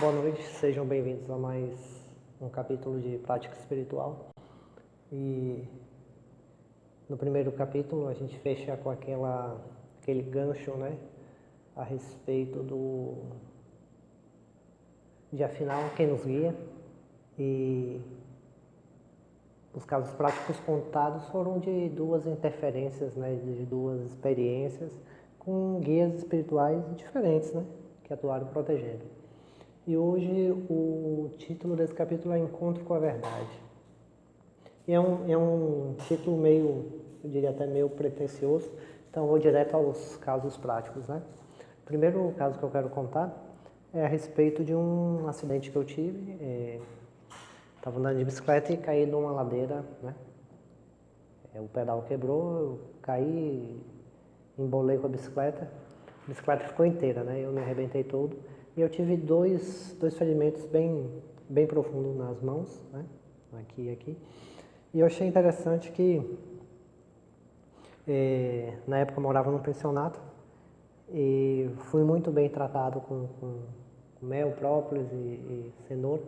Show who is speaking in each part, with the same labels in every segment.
Speaker 1: Boa noite, sejam bem-vindos a mais um capítulo de prática espiritual. E no primeiro capítulo a gente fecha com aquele gancho, né, a respeito de afinal quem nos guia. E os casos práticos contados foram de duas interferências, né, de duas experiências com guias espirituais diferentes, né, que atuaram protegendo. E hoje o título desse capítulo é Encontro com a Verdade. E é um título meio, eu diria até meio pretensioso, então eu vou direto aos casos práticos, né? O primeiro caso que eu quero contar é a respeito de um acidente que eu tive. Estava andando de bicicleta e caí numa ladeira, né? O pedal quebrou, eu caí, embolei com a bicicleta ficou inteira, né? Eu me arrebentei todo. E eu tive dois ferimentos bem profundos nas mãos, né? Aqui e aqui. E eu achei interessante que na época eu morava num pensionato e fui muito bem tratado com mel, própolis e cenoura.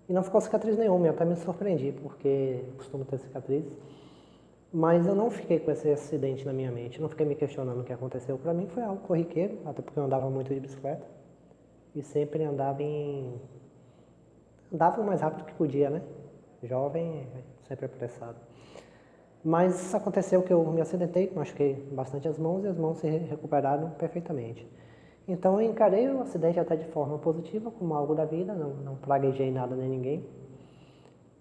Speaker 1: E não ficou cicatriz nenhuma, eu até me surpreendi, porque costumo ter cicatriz. Mas eu não fiquei com esse acidente na minha mente, não fiquei me questionando o que aconteceu. Para mim foi algo corriqueiro, até porque eu andava muito de bicicleta. E sempre andava o mais rápido que podia, né? Jovem, sempre apressado. Mas aconteceu que eu me acidentei, machuquei bastante as mãos e as mãos se recuperaram perfeitamente. Então eu encarei o acidente até de forma positiva, como algo da vida, não praguejei nada nem ninguém.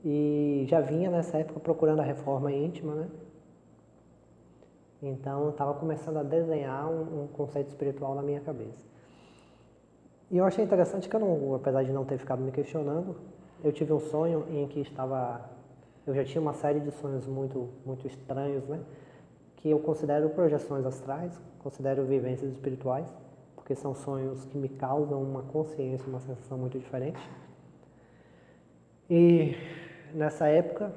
Speaker 1: E já vinha nessa época procurando a reforma íntima, né? Então estava começando a desenhar um conceito espiritual na minha cabeça. E eu achei interessante que apesar de não ter ficado me questionando, eu tive um sonho em que eu já tinha uma série de sonhos muito estranhos, né? Que eu considero projeções astrais, considero vivências espirituais, porque são sonhos que me causam uma consciência, uma sensação muito diferente. E nessa época,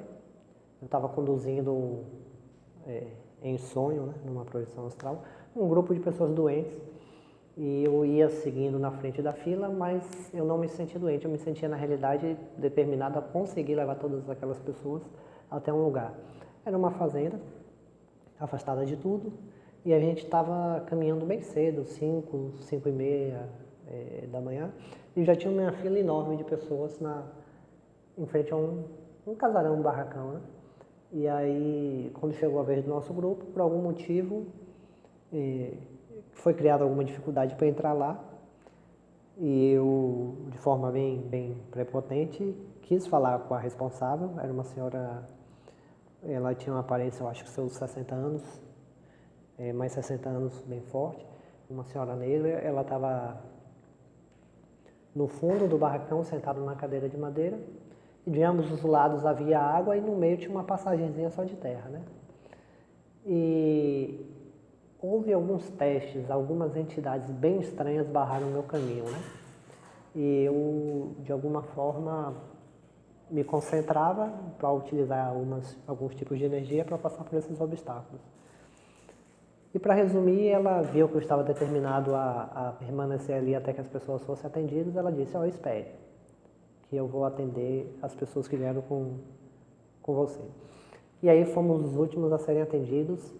Speaker 1: eu estava conduzindo em sonho, né, numa projeção astral, um grupo de pessoas doentes. E eu ia seguindo na frente da fila, mas eu não me sentia doente, eu me sentia na realidade determinado a conseguir levar todas aquelas pessoas até um lugar. Era uma fazenda, afastada de tudo, e a gente estava caminhando bem cedo, 5 e meia da manhã, e já tinha uma fila enorme de pessoas em frente a um casarão, um barracão, né? E aí, quando chegou a vez do nosso grupo, por algum motivo, foi criada alguma dificuldade para entrar lá, e eu, de forma bem prepotente, quis falar com a responsável. Era uma senhora, ela tinha uma aparência, eu acho que seus 60 anos, mais 60 anos, bem forte, uma senhora negra. Ela estava no fundo do barracão, sentada na cadeira de madeira, e de ambos os lados havia água e no meio tinha uma passagenzinha só de terra, né? E houve alguns testes, algumas entidades bem estranhas barraram o meu caminho, né? E eu, de alguma forma, me concentrava para utilizar alguns tipos de energia para passar por esses obstáculos. E para resumir, ela viu que eu estava determinado a permanecer ali até que as pessoas fossem atendidas. Ela disse: espere, que eu vou atender as pessoas que vieram com você. E aí fomos os últimos a serem atendidos,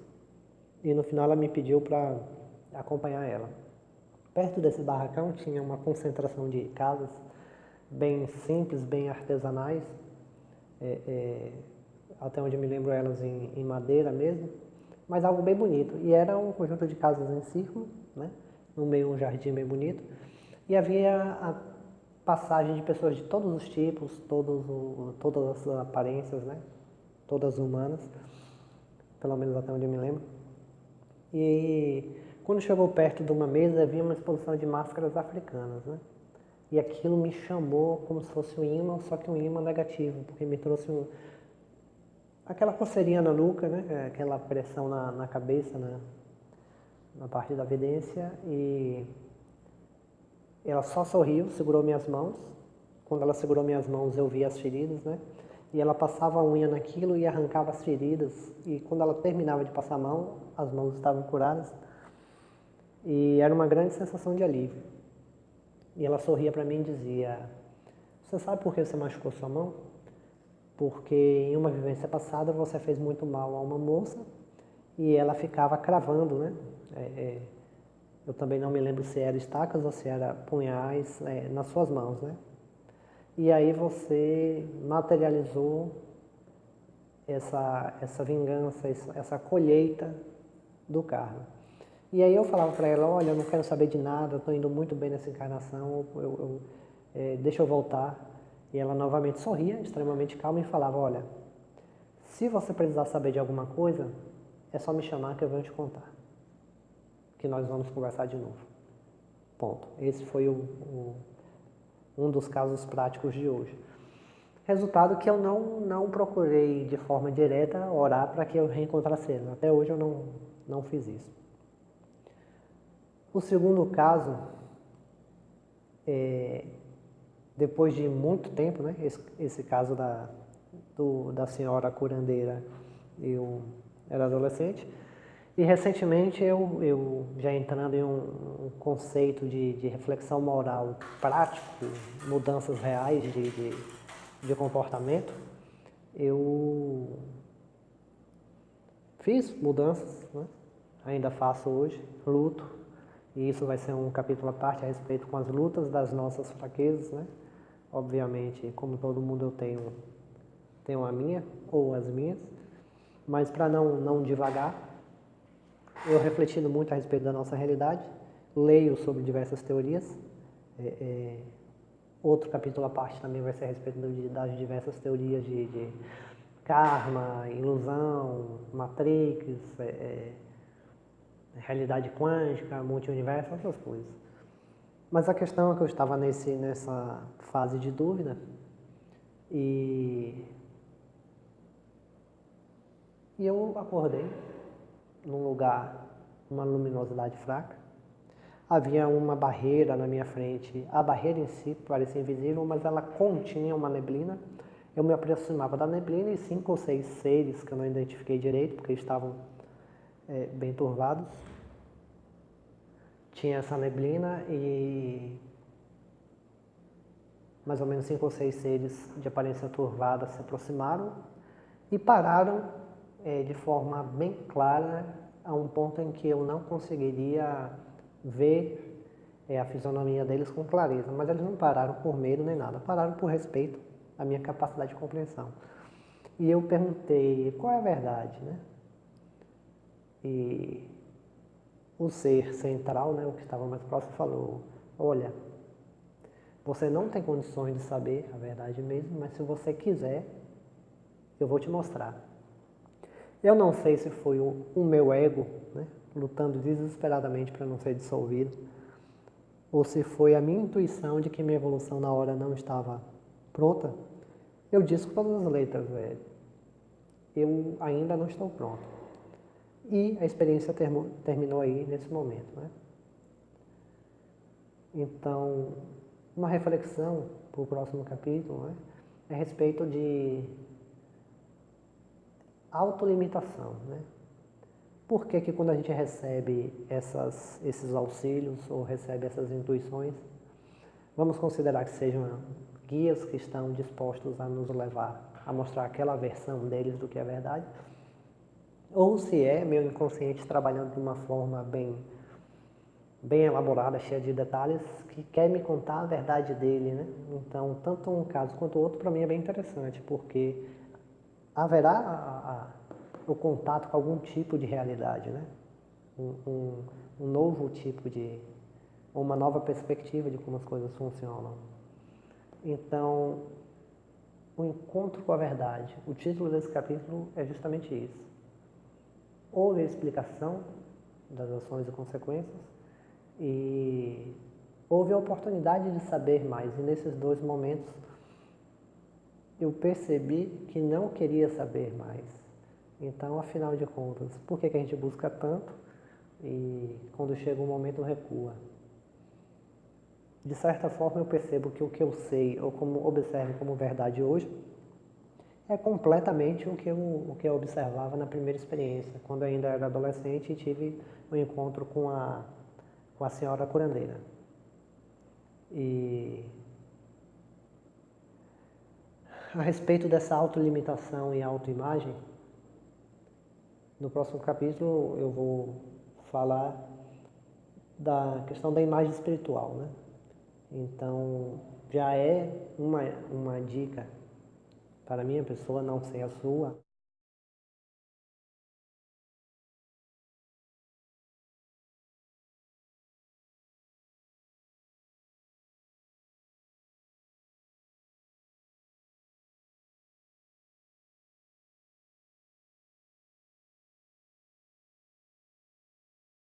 Speaker 1: e no final ela me pediu para acompanhar ela. Perto desse barracão tinha uma concentração de casas bem simples, bem artesanais, até onde eu me lembro elas em madeira mesmo, mas algo bem bonito. E era um conjunto de casas em círculo, né? No meio um jardim bem bonito, e havia a passagem de pessoas de todos os tipos, todas as aparências, né? Todas humanas, pelo menos até onde eu me lembro. E quando chegou perto de uma mesa, havia uma exposição de máscaras africanas, né? E aquilo me chamou como se fosse um imã, só que um imã negativo, porque me trouxe aquela coceirinha na nuca, né? Aquela pressão na cabeça, na parte da vidência. E ela só sorriu, segurou minhas mãos. Quando ela segurou minhas mãos, eu vi as feridas, né? E ela passava a unha naquilo e arrancava as feridas. E quando ela terminava de passar a mão, as mãos estavam curadas. E era uma grande sensação de alívio. E ela sorria para mim e dizia: você sabe por que você machucou sua mão? Porque em uma vivência passada você fez muito mal a uma moça e ela ficava cravando, né? Eu também não me lembro se era estacas ou se era punhais nas suas mãos, né? E aí você materializou essa vingança, essa colheita do karma. E aí eu falava para ela: olha, eu não quero saber de nada, estou indo muito bem nessa encarnação, deixa eu voltar. E ela novamente sorria, extremamente calma, e falava: olha, se você precisar saber de alguma coisa, é só me chamar que eu venho te contar, que nós vamos conversar de novo. Ponto. Esse foi um dos casos práticos de hoje. Resultado que eu não procurei de forma direta orar para que eu reencontrasse ele. Até hoje eu não fiz isso. O segundo caso, depois de muito tempo, né, esse caso da senhora curandeira, eu era adolescente, e recentemente eu já entrando em um conceito de reflexão moral prático, mudanças reais de comportamento, eu fiz mudanças, né? Ainda faço hoje, luto, e isso vai ser um capítulo à parte a respeito com as lutas das nossas fraquezas, né? Obviamente, como todo mundo, eu tenho a minha ou as minhas, mas para não divagar, eu refletindo muito a respeito da nossa realidade, leio sobre diversas teorias. Outro capítulo à parte também vai ser a respeito das diversas teorias de karma, ilusão, matrix, realidade quântica, multiuniverso, essas coisas. Mas a questão é que eu estava nessa fase de dúvida e eu acordei num lugar, uma luminosidade fraca. Havia uma barreira na minha frente. A barreira em si parecia invisível, mas ela continha uma neblina. Eu me aproximava da neblina e 5 ou 6 seres que eu não identifiquei direito, porque estavam bem turvados. Tinha essa neblina e mais ou menos 5 ou 6 seres de aparência turvada se aproximaram e pararam de forma bem clara a um ponto em que eu não conseguiria ver a fisionomia deles com clareza. Mas eles não pararam por medo nem nada, pararam por respeito à minha capacidade de compreensão. E eu perguntei: qual é a verdade, né? E o ser central, né, o que estava mais próximo, falou: olha, você não tem condições de saber a verdade mesmo, mas se você quiser, eu vou te mostrar. Eu não sei se foi o meu ego, né, lutando desesperadamente para não ser dissolvido, ou se foi a minha intuição de que minha evolução na hora não estava pronta. Eu disse com todas as letras: eu ainda não estou pronto. E a experiência terminou aí nesse momento, né? Então, uma reflexão para o próximo capítulo, né, é a respeito de autolimitação, né? Por que quando a gente recebe esses auxílios ou recebe essas intuições, vamos considerar que sejam guias que estão dispostos a nos levar a mostrar aquela versão deles do que é verdade, ou se é meu inconsciente trabalhando de uma forma bem elaborada, cheia de detalhes, que quer me contar a verdade dele, né? Então, tanto um caso quanto o outro, para mim, é bem interessante, porque haverá o contato com algum tipo de realidade, né? Um novo tipo uma nova perspectiva de como as coisas funcionam. Então, o encontro com a verdade. O título desse capítulo é justamente isso. Houve a explicação das ações e consequências e houve a oportunidade de saber mais. E nesses 2 momentos eu percebi que não queria saber mais. Então, afinal de contas, por que a gente busca tanto e quando chega um momento recua? De certa forma, eu percebo que o que eu sei ou como observo como verdade hoje é completamente o que eu observava na primeira experiência, quando eu ainda era adolescente e tive um encontro com a senhora curandeira. E a respeito dessa autolimitação e autoimagem, no próximo capítulo eu vou falar da questão da imagem espiritual, né? Então, já é uma dica para a minha pessoa, não sei a sua,